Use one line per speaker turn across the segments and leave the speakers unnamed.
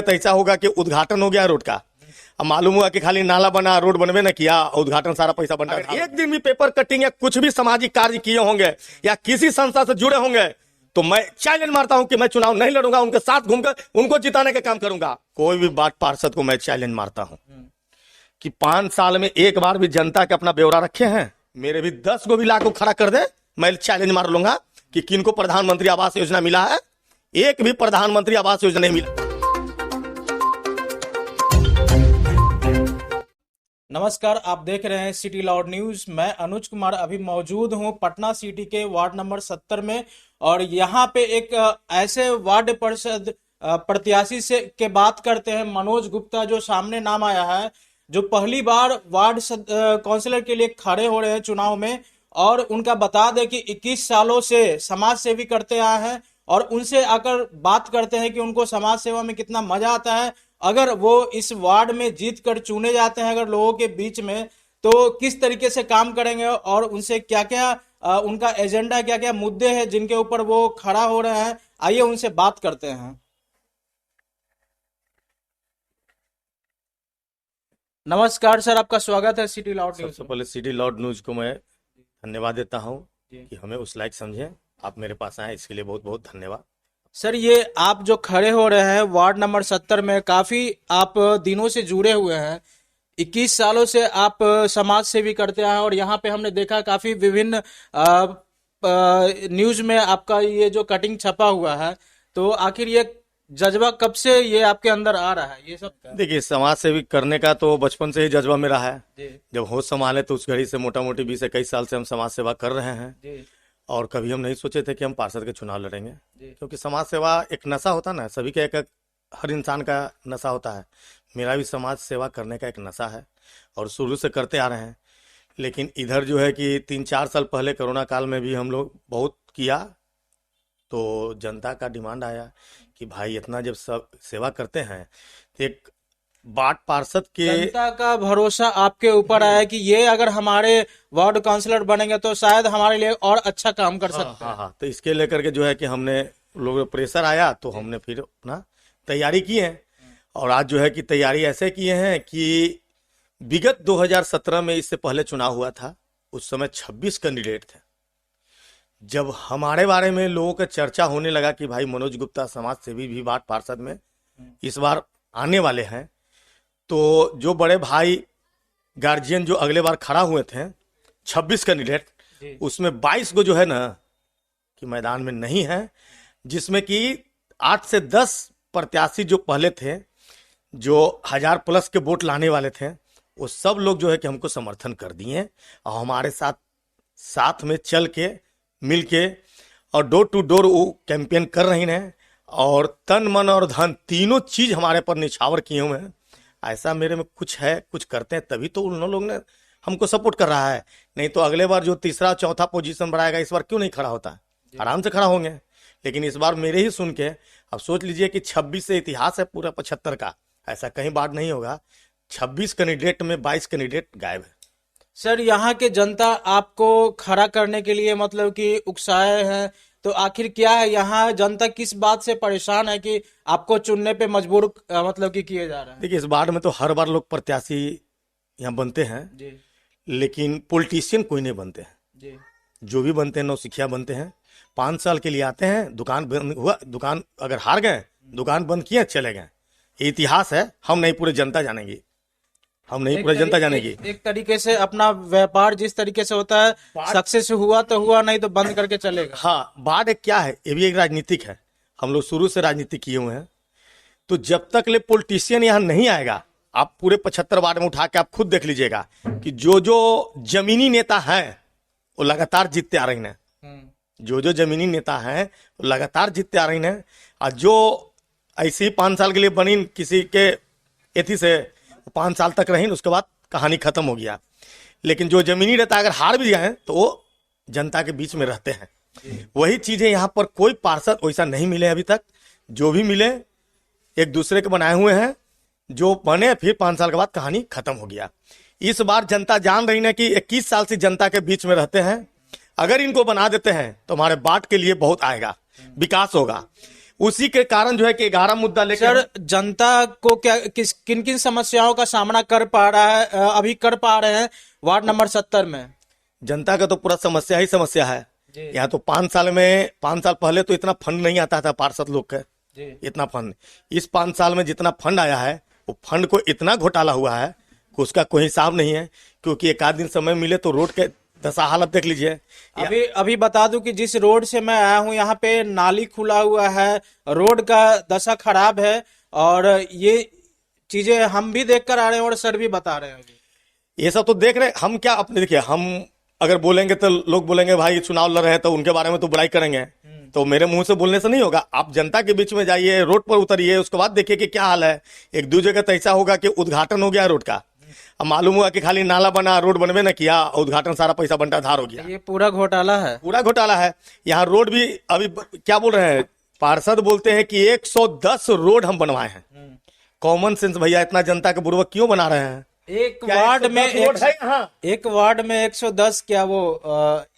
तो ऐसा होगा कि उद्घाटन हो गया रोड का, अब मालूम हुआ कि खाली नाला बना, रोड बनवे न किया, उद्घाटन सारा पैसा बन रहा। एक दिन भी पेपर कटिंग या कुछ भी सामाजिक कार्य किए होंगे या किसी संस्था से जुड़े होंगे तो मैं चैलेंज मारता हूं कि मैं चुनाव नहीं लड़ूंगा, उनके साथ घूमकर उनको जिताने का काम करूंगा। कोई भी वार्ड पार्षद को मैं चैलेंज मारता हूं कि 5 साल में एक बार भी जनता के अपना ब्यौरा रखे हैं, मेरे भी 10 को भी लाख को खड़ा कर दे, मैं चैलेंज मार लूंगा कि किनको प्रधानमंत्री आवास योजना मिला है। एक भी प्रधानमंत्री आवास योजना नहीं मिला।
नमस्कार, आप देख रहे हैं सिटी लाउड न्यूज। मैं अनुज कुमार अभी मौजूद हूं पटना सिटी के वार्ड नंबर 70 में, और यहां पे एक ऐसे वार्ड पार्षद प्रत्याशी से के बात करते हैं, मनोज गुप्ता, जो सामने नाम आया है, जो पहली बार वार्ड काउंसिलर के लिए खड़े हो रहे हैं चुनाव में। और उनका बता दें कि 21 सालों से समाज सेवी करते आए हैं, और उनसे आकर बात करते हैं कि उनको समाज सेवा में कितना मजा आता है अगर वो इस वार्ड में जीत कर चुने जाते हैं, अगर लोगों के बीच में, तो किस तरीके से काम करेंगे और उनसे क्या क्या उनका एजेंडा, क्या क्या मुद्दे हैं जिनके ऊपर वो खड़ा हो रहे हैं। आइए उनसे बात करते हैं। नमस्कार सर, आपका स्वागत है सिटी लाउड न्यूज।
सबसे पहले सिटी लाउड न्यूज को मैं धन्यवाद देता हूं कि हमें उस लायक समझे, आप मेरे पास आए इसके लिए बहुत बहुत धन्यवाद।
सर, ये आप जो खड़े हो रहे हैं वार्ड नंबर 70 में, काफी आप दिनों से जुड़े हुए हैं, 21 सालों से आप समाज सेवी करते हैं, और यहाँ पे हमने देखा काफी विभिन्न न्यूज में आपका ये जो कटिंग छपा हुआ है, तो आखिर ये जज्बा कब से ये आपके अंदर आ रहा है ये सब?
देखिए, समाज सेवी करने का तो बचपन से ही जज्बा मेरा है।
जी।
जब होश संभाले तो उस घड़ी से मोटा मोटी 20-21 साल से हम समाज सेवा कर रहे हैं।
जी।
और कभी हम नहीं सोचे थे कि हम पार्षद के चुनाव लड़ेंगे, क्योंकि समाज सेवा एक नशा होता ना, सभी का एक हर इंसान का नशा होता है। मेरा भी समाज सेवा करने का एक नशा है और शुरू से करते आ रहे हैं। लेकिन इधर जो है कि 3-4 साल पहले कोरोना काल में भी हम लोग बहुत किया, तो जनता का डिमांड आया कि भाई इतना जब सब सेवा करते हैं तो एक वार्ड पार्षद के,
जनता का भरोसा आपके ऊपर आया कि ये अगर हमारे वार्ड काउंसलर बनेंगे तो शायद हमारे लिए और अच्छा काम कर सकते हैं।
हाँ, तो इसके लेकर के जो है कि हमने लोगों प्रेशर आया तो हमने फिर अपना तैयारी की है। और आज जो है कि तैयारी ऐसे किए हैं कि विगत 2017 में, इससे पहले चुनाव हुआ था, उस समय 26 कैंडिडेट थे। जब हमारे बारे में लोगों का चर्चा होने लगा कि भाई मनोज गुप्ता समाज सेवी भी वार्ड पार्षद में इस बार आने वाले हैं, तो जो बड़े भाई गार्जियन जो अगले बार खड़ा हुए थे 26 कैंडिडेट, उसमें 22 को जो है ना कि मैदान में नहीं है, जिसमें कि 8 से 10 प्रत्याशी जो पहले थे, जो 1000 प्लस के वोट लाने वाले थे, वो सब लोग जो है कि हमको समर्थन कर दिए और हमारे साथ में चल के मिल के और डोर टू डोर वो कैंपेन कर रही हैं, और तन मन और धन तीनों चीज हमारे पर निछावर किए हुए हैं। ऐसा मेरे में कुछ है, कुछ करते हैं तभी तो उन लोगों ने हमको सपोर्ट कर रहा है। नहीं तो अगले बार जो तीसरा चौथा पोजीशन बढ़ाएगा, इस बार क्यों नहीं खड़ा होता है? आराम से खड़ा होंगे। लेकिन इस बार मेरे ही सुन के अब सोच लीजिए कि 26 से इतिहास है पूरा 75 का, ऐसा कहीं बार नहीं होगा। 26 कैंडिडेट में 22 कैंडिडेट गायब है।
सर, यहाँ के जनता आपको खड़ा करने के लिए मतलब कि उकसाए हैं, तो आखिर क्या है, यहाँ जनता किस बात से परेशान है कि आपको चुनने पे मजबूर मतलब कि किए जा रहे हैं?
देखिए, इस बार में तो हर बार लोग प्रत्याशी यहाँ बनते हैं
जी।
लेकिन पॉलिटिशियन कोई नहीं बनते हैं
जी।
जो भी बनते हैं नौसिखिया बनते हैं। 5 साल के लिए आते हैं, दुकान बंद हुआ, दुकान अगर हार गए, दुकान बंद किए, चले गए। ये इतिहास है, हम नहीं पूरे जनता जानेगी, हम नहीं पूरे जनता जानेगी।
एक तरीके से अपना व्यापार जिस तरीके से होता है, सक्सेस हुआ तो हुआ, नहीं तो बंद करके चलेगा।
हाँ, बात एक क्या है, ये भी एक राजनीतिक है। हम लोग शुरू से राजनीति किए हुए हैं, तो जब तक ले पॉलिटिशियन यहाँ नहीं आएगा, आप पूरे 75 वार्ड में उठा के आप खुद देख लीजिएगा कि जो जमीनी नेता हैं वो लगातार जीतते आ रही हैं। जो जमीनी नेता हैं वो लगातार जीतते आ रही हैं, और जो ऐसे ही 5 साल के लिए बनी किसी के एथी से 5 साल तक रही, उसके बाद कहानी खत्म हो गया। लेकिन जो जमीनी नेता अगर हार भी जाए तो वो जनता के बीच में रहते हैं। वही चीजें यहाँ पर कोई पार्षद वैसा नहीं मिले अभी तक। जो भी मिले एक दूसरे के बनाए हुए हैं, जो बने फिर 5 साल के बाद कहानी खत्म हो गया। इस बार जनता जान रही है कि 21 साल से जनता के बीच में रहते हैं, अगर इनको बना देते हैं तो हमारे बाट के लिए बहुत आएगा, विकास होगा। उसी के कारण जो है कि 11 मुद्दा लेकर
सर, जनता को क्या किन किन समस्याओं का सामना कर पा रहा है, अभी कर पा रहे हैं वार्ड नंबर 70 में?
जनता का तो पूरा समस्या ही समस्या है।
जी।
यहाँ तो 5 साल पहले तो इतना फंड नहीं आता था पार्षद लोग का,
जी।
इतना फंड। इस 5 साल में जितना फंड आया है वो फंड को इतना घोटाला हुआ है कि उसका कोई हिसाब नहीं है। क्योंकि एक आध दिन समय मिले तो रोड के दशा हालत देख लीजिए।
अभी बता दूं कि जिस रोड से मैं आया हूं यहाँ पे नाली खुला हुआ है, रोड का दशा खराब है, और ये चीजें हम भी देख कर आ रहे हैं और सर भी बता रहे हैं। अभी
ये सब तो देख रहे हैं हम। क्या अपने देखिए, हम अगर बोलेंगे तो लोग बोलेंगे भाई चुनाव लड़ रहे हैं तो उनके बारे में तो बुराई करेंगे, तो मेरे मुंह से बोलने से नहीं होगा। आप जनता के बीच में जाइए, रोड पर उतरिए, उसके बाद देखिए कि क्या हाल है। एक दो जगह तो ऐसा होगा कि उद्घाटन हो गया रोड का, अब मालूम हुआ कि खाली नाला बना, रोड बनवे न किया, उद्घाटन सारा पैसा बंटाधार हो गया।
ये पूरा घोटाला है,
पूरा घोटाला है। यहाँ रोड भी अभी क्या बोल रहे हैं, पार्षद बोलते हैं कि 110 रोड हम बनवाए हैं। कॉमन सेंस भैया, इतना जनता के बुर्बक क्यों बना रहे हैं?
एक वार्ड में
एक
वार्ड में 110 क्या वो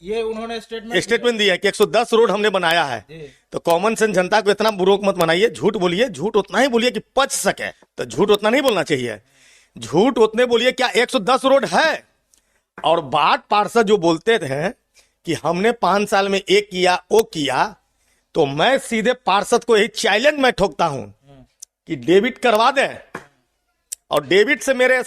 ये उन्होंने
स्टेटमेंट दिया है कि 110 रोड हमने बनाया है। तो कॉमन सेंस जनता को इतना बुर्बक मत बनाइए। झूठ बोलिए, झूठ उतना ही बोलिए कि पच सके, तो झूठ उतना नहीं बोलना चाहिए। झूठ उतने बोलिए क्या 110 रोड है। और वार्ड पार्षद जो बोलते थे कि हमने 5 साल में एक किया वो किया, तो मैं सीधे पार्षद को यही चैलेंज में ठोकता हूं कि डेबिट करवा दे, और डेबिट से मेरे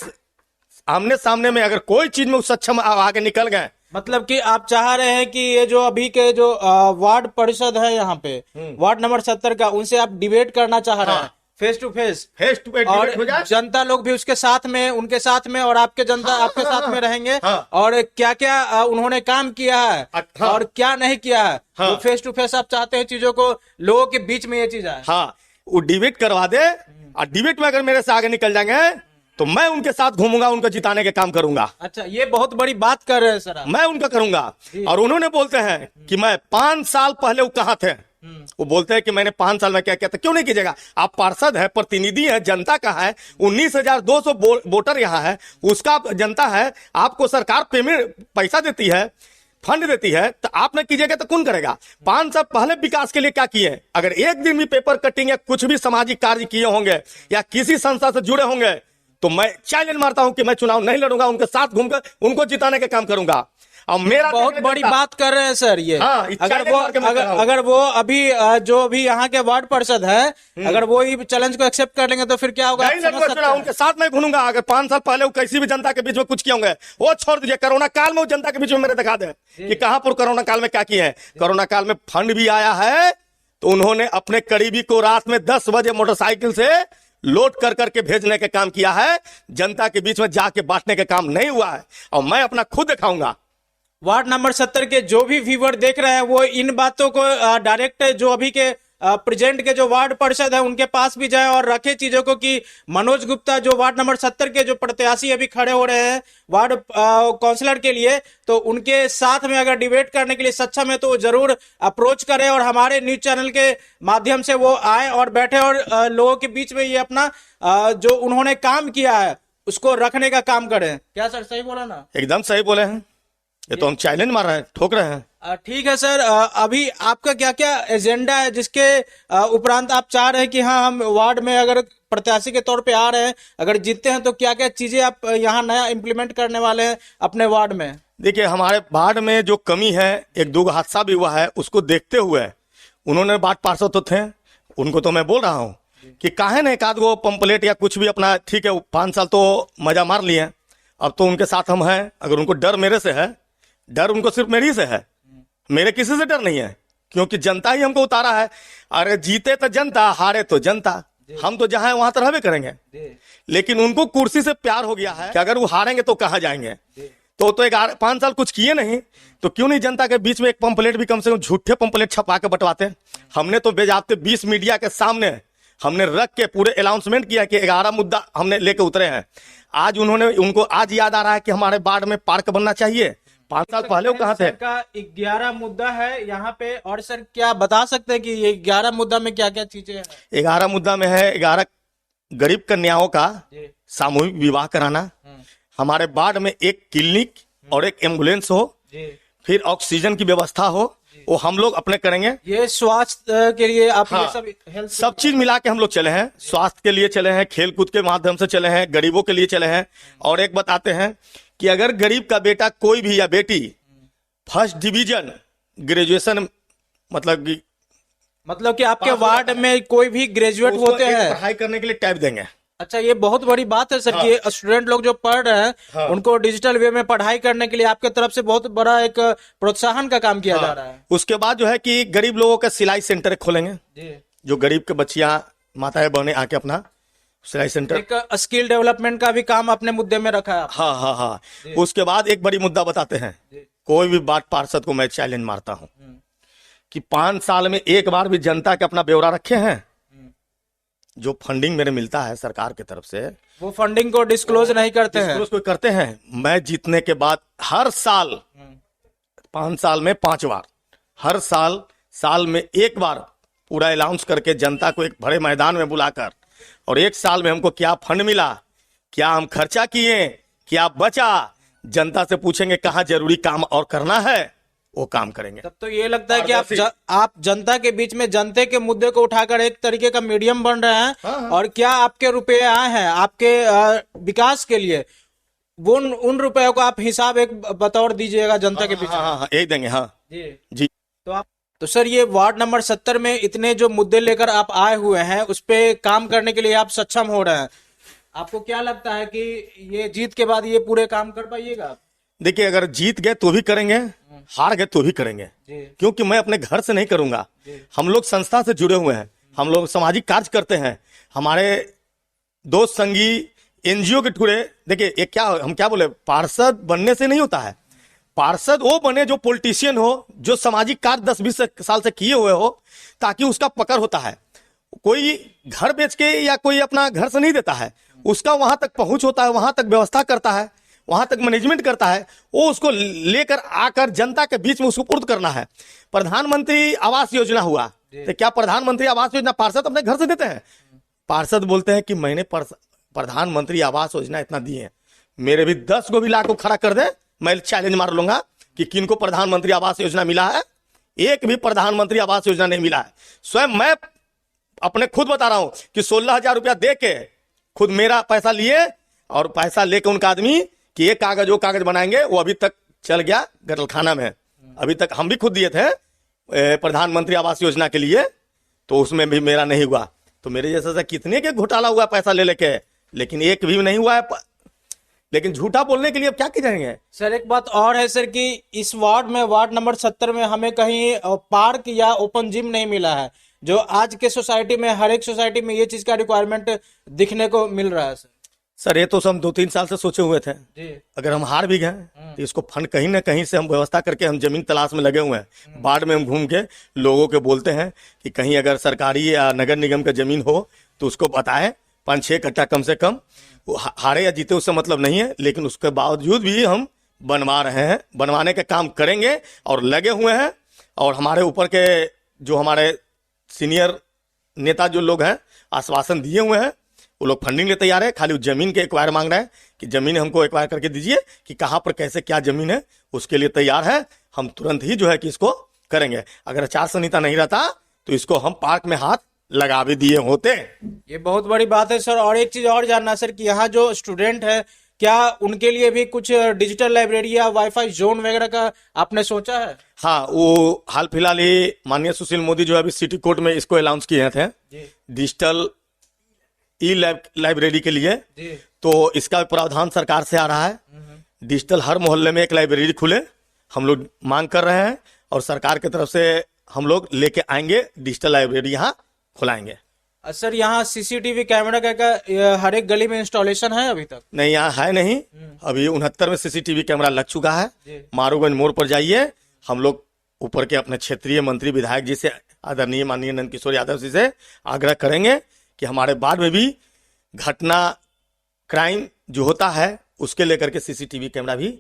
आमने सामने में अगर कोई चीज में वो सक्षम आगे निकल गए।
मतलब कि आप चाह रहे हैं कि ये जो अभी के जो वार्ड परिषद है यहाँ पे वार्ड नंबर 70 का, उनसे आप डिबेट करना चाह रहे हैं, फेस टू फेस और जनता लोग भी उसके साथ में, उनके साथ में, और आपके जनता आपके साथ में रहेंगे। और क्या क्या उन्होंने काम किया है और क्या नहीं किया है, वो फेस टू फेस आप चाहते हैं चीजों को, लोगों के बीच में ये चीज है।
हाँ, वो डिबेट करवा दे, और डिबेट में अगर मेरे से आगे निकल जाएंगे तो मैं उनके साथ घूमूंगा, उनको जिताने के काम करूंगा।
अच्छा, ये बहुत बड़ी बात कर रहे हैं सर आप।
मैं उनका करूंगा। और उन्होंने बोलते हैं कि मैं 5 साल पहले वो कहाँ थे, वो बोलते हैं कि मैंने 5 साल में क्या किया था। क्यों नहीं कीजिएगा? आप पार्षद है, प्रतिनिधि है, जनता का है, 19,200 वोटर यहाँ है, उसका जनता है, आपको सरकार पेमेंट पैसा देती है, फंड देती है, तो आप न कीजिएगा तो कौन करेगा? 5 साल पहले विकास के लिए क्या किए? अगर एक दिन भी पेपर कटिंग या कुछ भी सामाजिक कार्य किए होंगे या किसी संस्था से जुड़े होंगे, तो मैं चैलेंज मारता हूं कि मैं चुनाव नहीं लड़ूंगा, उनके साथ घूमकर उनको जिताने का काम करूंगा। और मेरा
बहुत बड़ी बात कर रहे हैं सर ये।
हाँ,
अगर वो अभी जो अभी यहाँ के वार्ड पार्षद है, अगर वो ही चैलेंज को एक्सेप्ट कर लेंगे तो फिर क्या होगा?
नहीं लड़ूंगा चुनाव, उनके साथ मैं घूमूंगा। अगर 5 साल पहले वो किसी भी जनता के बीच में कुछ किए होंगे, वो छोड़ दीजिए। कोरोना काल में वो जनता के बीच में मेरे दिखा दे कि कहां पर कोरोना काल में क्या किए हैं। कोरोना काल में फंड भी आया है, तो उन्होंने अपने करीबी को रात में 10 बजे मोटरसाइकिल से लोड कर करके भेजने का काम किया है। जनता के बीच में जाके बांटने का काम नहीं हुआ है, और मैं अपना खुद दिखाऊंगा।
वार्ड नंबर 70 के जो भी व्यूअर देख रहे हैं वो इन बातों को डायरेक्ट जो अभी के प्रेजेंट के जो वार्ड पार्षद है उनके पास भी जाए और रखे चीजों को कि मनोज गुप्ता जो वार्ड नंबर 70 के जो प्रत्याशी अभी खड़े हो रहे हैं वार्ड काउंसलर के लिए, तो उनके साथ में अगर डिबेट करने के लिए सक्षम है तो वो जरूर अप्रोच करें, और हमारे न्यूज चैनल के माध्यम से वो आए और बैठे और लोगों के बीच में ये अपना जो उन्होंने काम किया है उसको रखने का काम करें। क्या सर, सही बोला ना?
एकदम सही बोले हैं। ये तो हम चैलेंज मार रहे हैं, ठोक रहे हैं।
ठीक है सर, अभी आपका क्या क्या एजेंडा है जिसके उपरांत आप चाह रहे हैं कि हाँ हम वार्ड में अगर प्रत्याशी के तौर पे आ रहे हैं, अगर जीतते हैं तो क्या क्या चीजें आप यहाँ नया इम्प्लीमेंट करने वाले हैं अपने वार्ड में?
देखिए, हमारे वार्ड में जो कमी है, एक दो हादसा भी हुआ है, उसको देखते हुए उन्होंने वार्ड पार्षद तो थे, उनको तो मैं बोल रहा हूँ कि काहे न एक आध गो पंपलेट या कुछ भी अपना, ठीक है 5 साल तो मजा मार लिए, अब तो उनके साथ हम हैं। अगर उनको डर मेरे से है, डर उनको सिर्फ मेरी से है, मेरे किसी से डर नहीं है, क्योंकि जनता ही हमको उतारा है। अरे जीते तो जनता, हारे तो जनता, हम तो जहां है वहां तो रहबे करेंगे। लेकिन उनको कुर्सी से प्यार हो गया है कि अगर वो हारेंगे तो कहां जाएंगे। तो 5 साल कुछ किए नहीं, तो क्यों नहीं जनता के बीच में एक पंपलेट भी, कम से कम झूठे पंपलेट छपा के बंटवाते। हमने तो बेजाबते 20 मीडिया के सामने हमने रख के पूरे अनाउंसमेंट किया कि 11 मुद्दा हमने लेके उतरे हैं। आज उनको आज याद आ रहा है कि हमारे वार्ड में पार्क बनना चाहिए। 5 साल पहले वो कहाँ थे?
का 11 मुद्दा है यहाँ पे, और सर क्या बता सकते हैं कि ये 11 मुद्दा में क्या क्या चीजें हैं?
11 मुद्दा में है 11 गरीब कन्याओं का सामूहिक विवाह कराना, हमारे वार्ड में एक क्लिनिक और एक एम्बुलेंस हो, फिर ऑक्सीजन की व्यवस्था हो, वो हम लोग अपने करेंगे।
ये स्वास्थ्य के लिए आप
हाँ,
ये सब हेल्थ
सब चीज मिला के हम लोग चले हैं। स्वास्थ्य के लिए चले हैं, खेल कूद के माध्यम से चले हैं, गरीबों के लिए चले हैं। और एक बताते हैं कि अगर गरीब का बेटा कोई भी या बेटी फर्स्ट डिवीजन ग्रेजुएशन मतलब
कि आपके वार्ड में कोई भी ग्रेजुएट
उसको
होते
एक
हैं।
पढ़ाई करने के लिए टैब देंगे।
अच्छा, ये बहुत बड़ी बात है सर कि स्टूडेंट लोग जो पढ़ रहे हैं
हाँ।
उनको डिजिटल वे में पढ़ाई करने के लिए आपके तरफ से बहुत बड़ा एक प्रोत्साहन का काम किया जा रहा है।
उसके बाद जो है कि गरीब लोगों का सिलाई सेंटर खोलेंगे।
जी,
जो गरीब के बच्चियां माताएं बहनें आके अपना सिलाई सेंटर।
एक स्किल डेवलपमेंट का भी काम अपने मुद्दे में रखा है आपने।
हाँ हाँ हाँ। उसके बाद एक बड़ी मुद्दा बताते हैं। कोई भी बात पार्षद को मैं चैलेंज मारता हूं कि 5 साल में एक बार भी जनता के अपना ब्यौरा रखे हैं। जो फंडिंग मेरे मिलता है सरकार की तरफ से,
वो फंडिंग को डिस्क्लोज नहीं करते हैं।
डिस्क्लोज कोई करते हैं? मैं जीतने के बाद हर साल 5 साल में 5 बार, हर साल में एक बार पूरा अनाउंस करके जनता को एक बड़े मैदान में बुलाकर, और एक साल में हमको क्या फंड मिला, क्या हम खर्चा किए, क्या बचा, जनता से पूछेंगे। कहाँ जरूरी काम और करना है वो काम करेंगे।
तब तो ये लगता है कि आप जनता के बीच में जनता के मुद्दे को उठाकर एक तरीके का मीडियम बन रहे हैं।
हाँ।
और क्या आपके रुपए आए हैं आपके विकास के लिए, वो उन रुपयों को आप हिसाब एक बतौर दीजिएगा जनता के बीच में।
हाँ, एक देंगे। हाँ जी।
तो सर, ये वार्ड नंबर 70 में इतने जो मुद्दे लेकर आप आए हुए हैं उस पे काम करने के लिए आप सक्षम हो रहे हैं। आपको क्या लगता है कि ये जीत के बाद ये पूरे काम कर पाइएगा?
देखिए, अगर जीत गए तो भी करेंगे, हार गए तो भी करेंगे, क्योंकि मैं अपने घर से नहीं करूंगा। हम लोग संस्था से जुड़े हुए हैं, हम लोग सामाजिक कार्य करते हैं। हमारे दोस्त संगी एनजीओ के टुकड़े। देखिए, ये क्या हम क्या बोले, पार्षद बनने से नहीं होता है। पार्षद वो बने जो पॉलिटिशियन हो, जो सामाजिक कार्य 10-20 साल से किए हुए हो, ताकि उसका पकड़ होता है। कोई घर बेच के या कोई अपना घर से नहीं देता है, उसका वहां तक पहुंच होता है, वहां तक व्यवस्था करता है, वहां तक मैनेजमेंट करता है। वो उसको लेकर आकर जनता के बीच में उसको पूर्ण करना है। प्रधानमंत्री आवास योजना हुआ, तो क्या प्रधानमंत्री आवास योजना पार्षद अपने घर से देते हैं? पार्षद बोलते हैं कि मैंने प्रधानमंत्री आवास योजना इतना दी है, मेरे भी 10 को भी लाख को खड़ा कर दे, मैं चैलेंज मार लूंगा कि किनको प्रधानमंत्री आवास योजना मिला है। एक भी प्रधानमंत्री आवास योजना नहीं मिला है। स्वयं मैं अपने खुद बता रहा हूं कि 16,000 रुपया दे के खुद मेरा पैसा लिए, और पैसा लेके उनका आदमी कि ये कागज वो कागज बनाएंगे, वो अभी तक चल गया गटलखाना में। अभी तक हम भी खुद दिए थे प्रधानमंत्री आवास योजना के लिए, तो उसमें भी मेरा नहीं हुआ। तो मेरे जैसा से कितने के घोटाला हुआ पैसा ले लेके, लेकिन एक भी नहीं हुआ है। लेकिन झूठा बोलने के लिए अब क्या की जाएंगे?
सर, एक बात और है सर कि इस वार्ड में, वार्ड नंबर 70 में हमें कहीं पार्क या ओपन जिम नहीं मिला है, जो आज के सोसाइटी में, हर एक सोसाइटी में ये चीज का रिक्वायरमेंट दिखने को मिल रहा है।
सर, ये तो हम 2-3 साल से सोचे हुए थे। अगर हम हार भी गए तो इसको फंड कहीं ना कहीं से हम व्यवस्था करके हम जमीन तलाश में लगे हुए हैं। वार्ड में हम घूम के लोगों के बोलते हैं कि कहीं अगर सरकारी या नगर निगम का जमीन हो तो उसको बताएं, 5-6 कट्टा कम से कम। हारे या जीते उससे मतलब नहीं है, लेकिन उसके बावजूद भी हम बनवा रहे हैं, बनवाने का काम करेंगे और लगे हुए हैं। और हमारे ऊपर के जो हमारे सीनियर नेता जो लोग हैं, आश्वासन दिए हुए हैं, वो लोग फंडिंग ले तैयार है। खाली जमीन के एक्वायर मांग रहे हैं कि जमीन हमको एक्वायर करके दीजिए, कि कहाँ पर कैसे क्या जमीन है, उसके लिए तैयार है। हम तुरंत ही जो है कि इसको करेंगे। अगर आचार संहिता नहीं रहता तो इसको हम पार्क में हाथ लगा भी दिए होते।
ये बहुत बड़ी बात है सर। और एक चीज और जानना सर कि यहाँ जो स्टूडेंट है, क्या उनके लिए भी कुछ डिजिटल लाइब्रेरी या वाईफाई जोन वगैरह का आपने सोचा है?
हाँ, वो हाल फिलहाल ही माननीय सुशील मोदी जो है अभी सिटी कोर्ट में इसको अनाउंस किए थे, डिजिटल लाइब्रेरी के लिए। तो इसका प्रावधान सरकार से आ रहा है। डिजिटल हर मोहल्ले में एक लाइब्रेरी खुले, हम लोग मांग कर रहे हैं, और सरकार की तरफ से हम लोग लेके आएंगे, डिजिटल लाइब्रेरी यहाँ खुलाएंगे।
सर, यहाँ सीसीटीवी कैमरा का हर एक गली में इंस्टॉलेशन है अभी तक?
नहीं, यहाँ है नहीं। अभी 69 में सीसीटीवी कैमरा लग चुका है। मारूगंज मोड़ पर जाइए, हम लोग ऊपर के अपने क्षेत्रीय मंत्री विधायक जी से, आदरणीय माननीय नंद किशोर यादव जी से आग्रह करेंगे कि हमारे वार्ड में भी घटना, क्राइम जो होता है उसके लेकर के सीसीटीवी कैमरा भी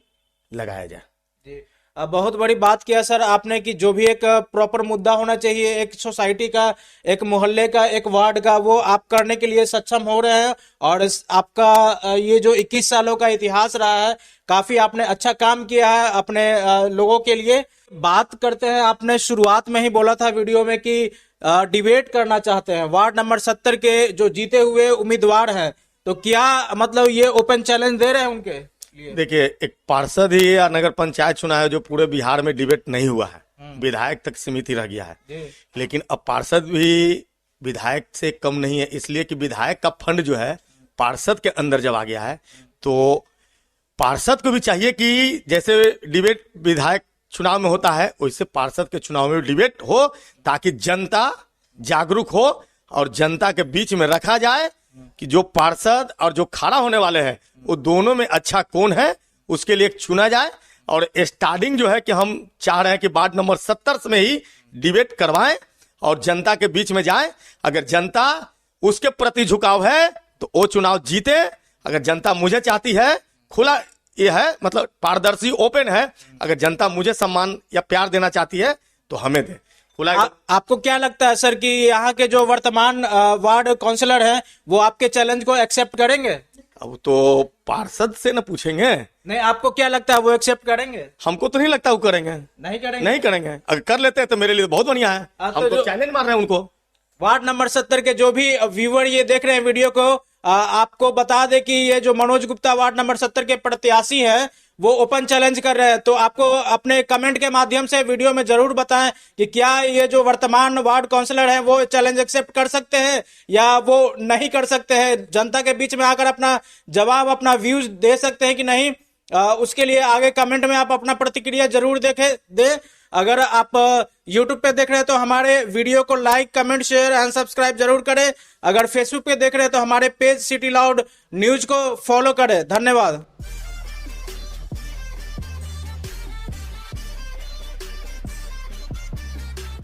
लगाया जाए।
बहुत बड़ी बात किया सर आपने कि जो भी एक प्रॉपर मुद्दा होना चाहिए एक सोसाइटी का, एक मोहल्ले का, एक वार्ड का, वो आप करने के लिए सक्षम हो रहे हैं। और आपका ये जो 21 सालों का इतिहास रहा है, काफी आपने अच्छा काम किया है अपने लोगों के लिए। बात करते हैं, आपने शुरुआत में ही बोला था वीडियो में कि डिबेट करना चाहते हैं वार्ड नंबर 70 के जो जीते हुए उम्मीदवार हैं, तो क्या मतलब ये ओपन चैलेंज दे रहे हैं उनके लिए?
देखिए, एक पार्षद ही या नगर पंचायत चुनाव है जो पूरे बिहार में डिबेट नहीं हुआ है, विधायक तक सीमित ही रह गया है। लेकिन अब पार्षद भी विधायक से कम नहीं है, इसलिए कि विधायक का फंड जो है पार्षद के अंदर जब आ गया है, तो पार्षद को भी चाहिए कि जैसे डिबेट विधायक चुनाव में होता है वैसे पार्षद के चुनाव में डिबेट हो, ताकि जनता जागरूक हो और जनता के बीच में रखा जाए कि जो पार्षद और जो खड़ा होने वाले हैं वो दोनों में अच्छा कौन है, उसके लिए चुना जाए। और स्टार्टिंग जो है कि हम चाह रहे हैं कि वार्ड नंबर 70 में ही डिबेट करवाएं और जनता के बीच में जाएं। अगर जनता उसके प्रति झुकाव है तो वो चुनाव जीते। अगर जनता मुझे चाहती है, खुला ये है, मतलब पारदर्शी ओपन है, अगर जनता मुझे सम्मान या प्यार देना चाहती है तो हमें दे।
आपको क्या लगता है सर कि यहाँ के जो वर्तमान वार्ड काउंसलर हैं वो आपके चैलेंज को एक्सेप्ट करेंगे?
अब तो पार्षद से न पूछेंगे।
नहीं, आपको क्या लगता है वो एक्सेप्ट करेंगे?
हमको तो नहीं लगता वो करेंगे।
नहीं करेंगे?
नहीं करेंगे। अगर कर लेते हैं तो मेरे लिए बहुत बढ़िया है। हम तो चैलेंज मार रहे हैं उनको।
वार्ड नंबर 70 के जो भी व्यूअर ये देख रहे हैं वीडियो को, आपको बता दे कि ये जो मनोज गुप्ता वार्ड नंबर 70 के प्रत्याशी हैं वो ओपन चैलेंज कर रहे हैं। तो आपको अपने कमेंट के माध्यम से वीडियो में जरूर बताएं कि क्या ये जो वर्तमान वार्ड काउंसलर हैं वो चैलेंज एक्सेप्ट कर सकते हैं या वो नहीं कर सकते हैं। जनता के बीच में आकर अपना जवाब, अपना व्यूज दे सकते हैं कि नहीं, उसके लिए आगे कमेंट में आप अपना प्रतिक्रिया जरूर दे। अगर आप YouTube पे देख रहे हैं तो हमारे वीडियो को like, comment, share and subscribe जरूर करें। अगर फेसबुक पे देख रहे हैं तो हमारे पेज सिटी लाउड न्यूज को फॉलो करें। धन्यवाद।